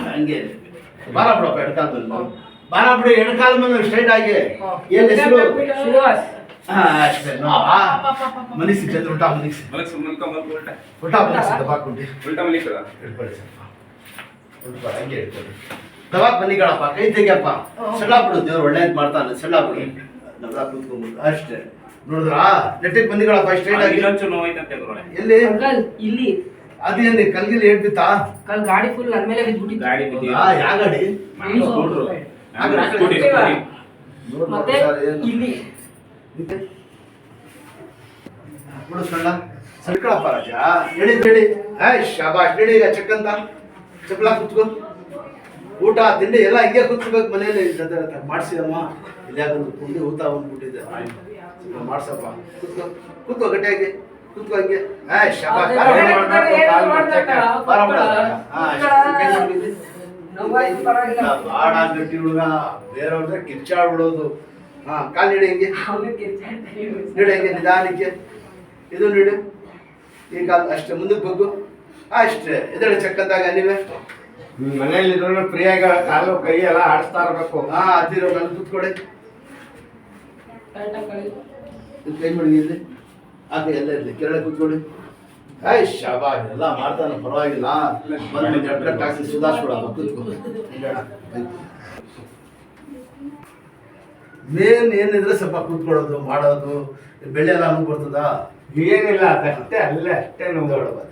ಹಂಗೆ ಬಾರ ಬಿಡಪ್ಪ ಎಡಕಾಲ ಬಂದು ಬಾರ ಬಿಡು ಎಡಕಾಲ ಬಂದು ಸ್ಟ್ರೈಟ್ ಆಗಿ ಏನ್ ಹೆಸರು ಮನಿ ಸಿಗ್ತದೆ ಉಲ್ಟಾ ಮನಿ ಉಲ್ಟಾ ಮನಿ ದಬಾಕೊಂಡಿ ಹಂಗೆ ಇಟ್ಕೊಳ್ಳಿ ದಬಾಕ್ ಬನ್ನಿಗಳಪ್ಪ ಕೈ ತೆಗಿಯಪ್ಪ ಸಣ್ಣ ಬಿಡು ದೇವ್ರು ಒಳ್ಳೇದ್ ಮಾಡ್ತಾನೆ ಸಣ್ಣ ಬಿಡು ನಮ್ದ ಕೂತ್ಕೊಂಡ್ಬಿಡು ಅಷ್ಟೇ ನೋಡಿದ್ರಾ ನೆಟ್ಟಿಗೆ ಬಂದಿಗಳಪ್ಪ ಸ್ಟ್ರೈಟ್ ಆಗಿ ಎಲ್ಲಿ ಇಲ್ಲಿ ಅದೇನು ಕಲ್ಗಿಲಿ ಏಟ್ ಬಿತ್ತಾ ಕಲ್ ಗಾಡಿ ಫುಲ್ ನನ್ನ ಮೇಲೆ ಬಿದ್ಬಿಟ್ಟಿತ್ತು ಗಾಡಿ ಯಾವ ಗಾಡಿ ಮತ್ತೆ ಇಲ್ಲಿ ಬಿಡಿಸ್ಕೊಂಡ ಸರ್ಕಳಪ್ಪ ರಾಜ ಹೇಳಿ ಶಾಬಾಷ್ ಹೇಳಿ ಈಗ ಚೆಕ್ಕಂತ ಚಪ್ಪಲ ಕುತ್ಕೋ ಊಟ ತಿಂಡಿ ಎಲ್ಲ ಹಿಂಗೆ ಕೂತ್ಕೋಬೇಕು ಮನೇಲಿ ಮಾಡಿಸಿದಮ್ಮ ಇಲ್ಲಿ ಯಾಕಂದ್ರೆ ಕುಂಡಿ ಊಟ ಬಂದ್ಬಿಟ್ಟಿದ್ದೆ ಮಾಡ್ಸಪ್ಪ ಕೂತ್ಕೋ ಕೂತ್ಕೋ ಗಟ್ಟಿಯಾಗಿ ಕೂತ್ಕೋ ಹಂಗೆ ಶಾಬಾಷ್ ಬಾಡ ಗಟ್ಟಿ ಹುಡುಗ ಬೇರೆಯವ್ರ ಕಿರ್ಚಾಡ್ಬಿಡೋದು ಹಾ ಕಾಲು ನೀಡಿ ಹಿಂಗೆ ನೀಡಿ ಹಂಗೆ ನಿಧಾನಕ್ಕೆ ಇದು ನೀಡು ಈ ಕಾಲು ಅಷ್ಟೇ ಮುಂದಕ್ಕೆ ಹೋಗು ಅಷ್ಟೇ ಇದರಲ್ಲಿ ಚಕ್ಕಂದಾಗ ನೀವೇ ಮನೆಯಲ್ಲಿ ಫ್ರೀಯಾಗಿ ಕಾಲು ಕೈ ಎಲ್ಲ ಆಡಿಸ್ತಾ ಇರಬೇಕು. ಹಾ ಅದಿರೋ ನಾನು ಕೂತ್ಕೊಡೆ ಕೈ ಮಾಡಿ ಇಲ್ಲಿ ಆಗ ಎಲ್ಲ ಇರಲಿ ಕೆರಳೆ ಕೂತ್ಕೊಡಿ ಶಾಬಾಷ್ ಎಲ್ಲ ಮಾಡ್ತಾನೆ ಪರವಾಗಿಲ್ಲ ಬಂದು ಜಟ್ಕಟ್ ಹಾಕಿ ಸುಧಾರಿಸ್ಬಿಡಪ್ಪ ಕೂತ್ಕೊ ಮೇನ್ ಏನಿದ್ರೆ ಸ್ವಲ್ಪ ಕೂತ್ಕೊಳ್ಳೋದು ಮಾಡೋದು ಬೆಳೆ ಎಲ್ಲ ಅನುಭವ ಬರ್ತದ ಏನಿಲ್ಲ ಅದಷ್ಟೇ ಅಲ್ಲೇ ಅಷ್ಟೇ ನೋಡೋದು